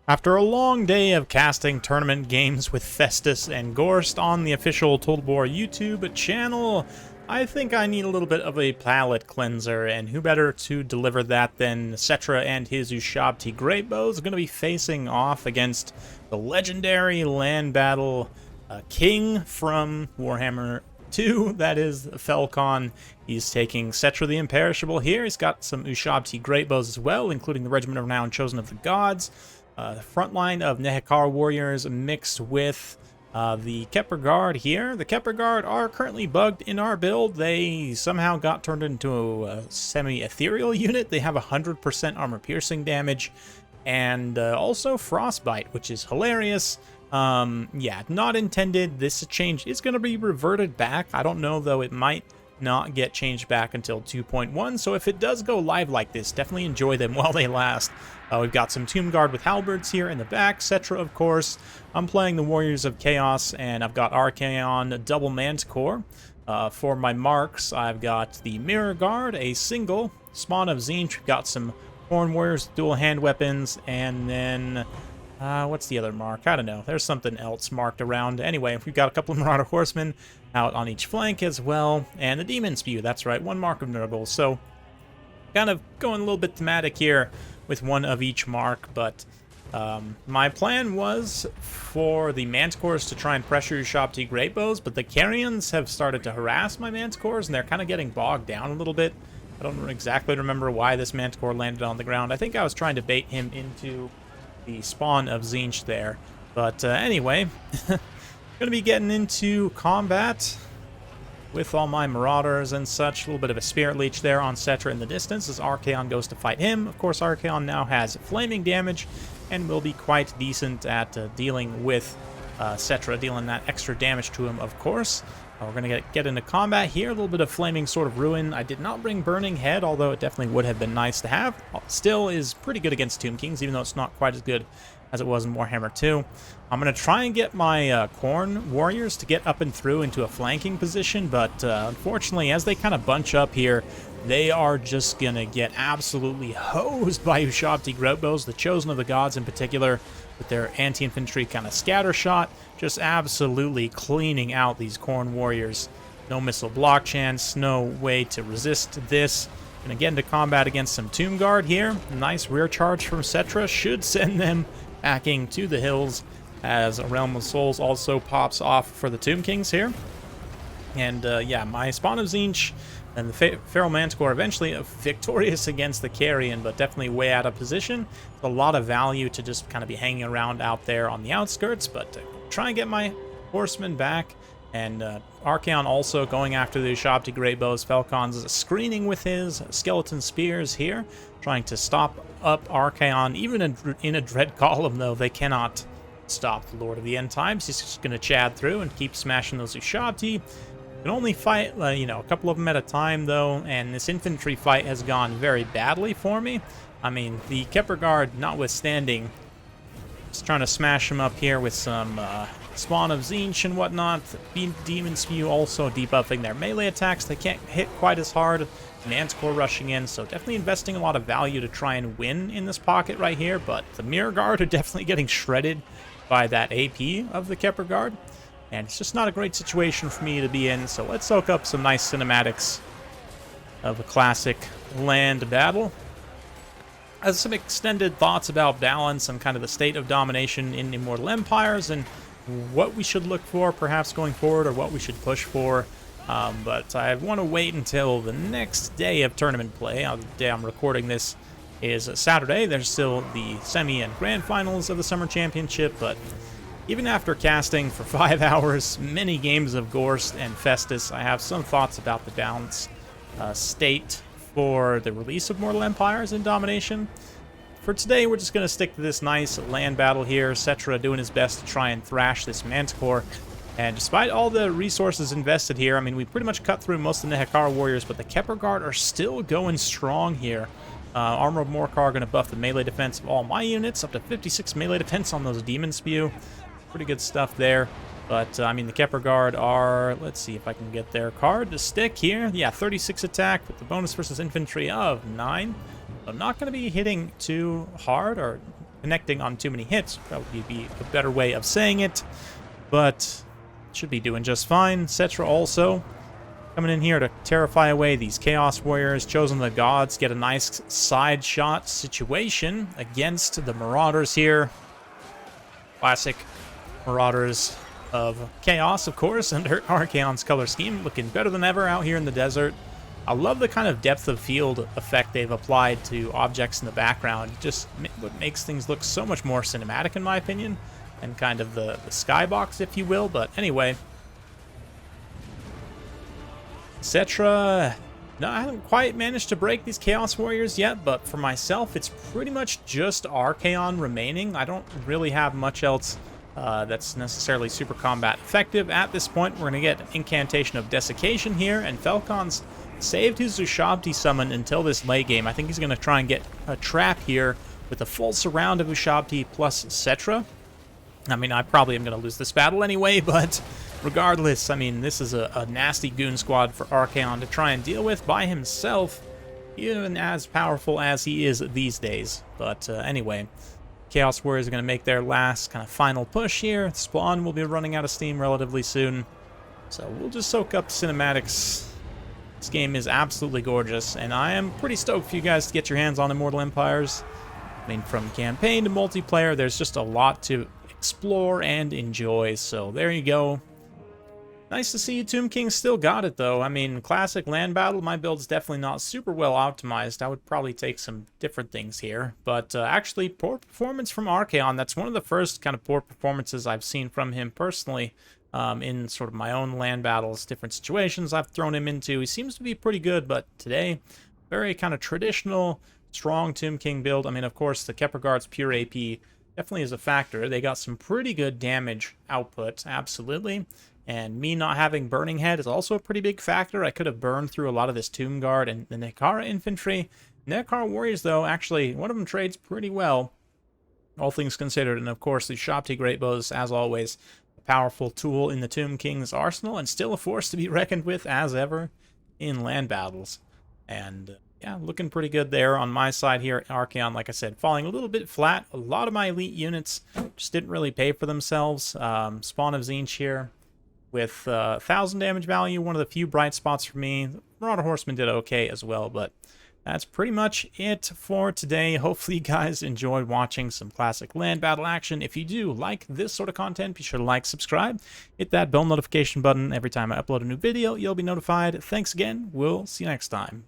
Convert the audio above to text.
After a long day of casting tournament games with Festus and Gorst on the official Total War YouTube channel, I think I need a little bit of a palate cleanser, and who better to deliver that than SETTRA and his Ushabti Greatbows are going to be facing off against the legendary land battle king from Warhammer 2, that is Falcon. He's taking SETTRA the Imperishable here. He's got some Ushabti Greatbows as well, including the Regiment of Renown Chosen of the Gods. The front line of Nehekar warriors mixed with the Kepler Guard here. The Kepler Guard are currently bugged in our build. They somehow got turned into a semi-ethereal unit. They have 100% armor piercing damage and also frostbite, which is hilarious. Yeah, not intended. This change is going to be reverted back. I don't know, though. It might not get changed back until 2.1, so if it does go live like this, definitely enjoy them while they last. We've got some Tomb Guard with halberds here in the back, SETTRA, of course. I'm playing the Warriors of Chaos, and I've got ARCHAON double Manticore. For my marks, I've got the Mirror Guard, a single Spawn of Tzeentch. We've got some Horn Warriors with dual hand weapons, and then what's the other mark? I don't know. There's something else marked around. Anyway, we've got a couple of Marauder Horsemen out on each flank as well. And the Demon Spew, that's right, one mark of Nurgle. So, kind of going a little bit thematic here with one of each mark. But my plan was for the Manticores to try and pressure Ushabti Greatbows. But the Carrions have started to harass my Manticores, and they're kind of getting bogged down a little bit. I don't exactly remember why this Manticore landed on the ground. I think I was trying to bait him into the Spawn of Tzeentch there. But anyway, gonna be getting into combat with all my Marauders and such. A little bit of a Spirit Leech there on SETTRA in the distance as ARCHAON goes to fight him. Of course, ARCHAON now has flaming damage and will be quite decent at dealing with SETTRA, dealing that extra damage to him, of course. We're going to get into combat here. A little bit of Flaming Sword of Ruin. I did not bring Burning Head, although it definitely would have been nice to have. Still is pretty good against Tomb Kings, even though it's not quite as good as it was in Warhammer 2. I'm going to try and get my Khorne Warriors to get up and through into a flanking position, but unfortunately, as they kind of bunch up here, they are just going to get absolutely hosed by Ushabti Greatbows, the Chosen of the Gods in particular, with their anti-infantry kind of scatter shot, just absolutely cleaning out these Khorne Warriors. No missile block chance, no way to resist this. Gonna get into combat against some Tomb Guard here. Nice rear charge from SETTRA should send them backing to the hills, as a Realm of Souls also pops off for the Tomb Kings here. And yeah, my Spawn of Tzeentch and the Feral Manticore eventually victorious against the Carrion, but definitely way out of position. A lot of value to just kind of be hanging around out there on the outskirts, but try and get my horsemen back. And ARCHAON also going after the Ushabti Greatbows. Falcon's screening with his skeleton spears here, trying to stop up ARCHAON. Even in a Dread Column, though, they cannot stop the Lord of the End Times. He's just going to chad through and keep smashing those Ushabti. Can only fight, you know, a couple of them at a time, though, and this infantry fight has gone very badly for me. I mean, the Kepler Guard, notwithstanding, just trying to smash them up here with some Spawn of Tzeentch and whatnot. The Demon Spew also debuffing their melee attacks. They can't hit quite as hard. Manticore rushing in, so definitely investing a lot of value to try and win in this pocket right here, but the Mirror Guard are definitely getting shredded by that AP of the Kepler Guard. And it's just not a great situation for me to be in, so let's soak up some nice cinematics of a classic land battle. As some extended thoughts about balance and kind of the state of domination in Immortal Empires and what we should look for perhaps going forward or what we should push for. But I want to wait until the next day of tournament play. The day I'm recording this is Saturday. There's still the semi and grand finals of the Summer Championship, but even after casting for 5 hours, many games of Gorst and Festus, I have some thoughts about the balance state for the release of Mortal Empires in Domination. For today, we're just going to stick to this nice land battle here. SETTRA doing his best to try and thrash this Manticore. And despite all the resources invested here, I mean, we pretty much cut through most of the Nehekar warriors, but the Kepler Guard are still going strong here. Armor of Morkar going to buff the melee defense of all my units, up to 56 melee defense on those Demon Spew. Pretty good stuff there. But, I mean, the Kepler Guard are... Let's see if I can get their card to stick here. Yeah, 36 attack with the bonus versus infantry of 9. I'm not going to be hitting too hard or connecting on too many hits. Probably be a better way of saying it, but should be doing just fine. SETTRA also coming in here to terrify away these Chaos Warriors. Chosen the Gods get a nice side shot situation against the Marauders here. Classic Marauders of Chaos, of course, under ARCHAON's color scheme. Looking better than ever out here in the desert. I love the kind of depth of field effect they've applied to objects in the background. Just what makes things look so much more cinematic, in my opinion, and kind of the skybox, if you will. But anyway, SETTRA, no, I haven't quite managed to break these Chaos Warriors yet, but for myself, it's pretty much just ARCHAON remaining. I don't really have much else that's necessarily super combat effective. At this point, we're going to get an Incantation of Desiccation here, and Falcon's saved his Ushabti summon until this late game. I think he's going to try and get a trap here with a full surround of Ushabti plus SETTRA. I mean, I probably am going to lose this battle anyway, but regardless, I mean, this is a nasty goon squad for ARCHAON to try and deal with by himself, even as powerful as he is these days. But anyway, Chaos Warriors are going to make their last kind of final push here. Spawn will be running out of steam relatively soon, so we'll just soak up cinematics. This game is absolutely gorgeous, and I am pretty stoked for you guys to get your hands on Immortal Empires. I mean, from campaign to multiplayer, there's just a lot to explore and enjoy, so there you go. Nice to see you, Tomb King still got it, though. I mean, classic land battle, my build's definitely not super well optimized. I would probably take some different things here, but actually, poor performance from ARCHAON. That's one of the first kind of poor performances I've seen from him personally. In sort of my own land battles, different situations I've thrown him into. He seems to be pretty good, but today, very kind of traditional, strong Tomb King build. I mean, of course, the Kepler Guard's pure AP definitely is a factor. They got some pretty good damage output, absolutely. And me not having Burning Head is also a pretty big factor. I could have burned through a lot of this Tomb Guard and the Nekara infantry. Nekara Warriors, though, actually, one of them trades pretty well, all things considered. And, of course, the Ushabti Great Bows, as always, powerful tool in the Tomb King's arsenal, and still a force to be reckoned with as ever in land battles. And yeah, looking pretty good there on my side here. ARCHAON, like I said, falling a little bit flat. A lot of my elite units just didn't really pay for themselves. Spawn of Tzeentch here with 1,000 damage value, one of the few bright spots for me. Marauder Horseman did okay as well, but that's pretty much it for today. Hopefully you guys enjoyed watching some classic land battle action. If you do like this sort of content, be sure to like, subscribe, hit that bell notification button. Every time I upload a new video, you'll be notified. Thanks again. We'll see you next time.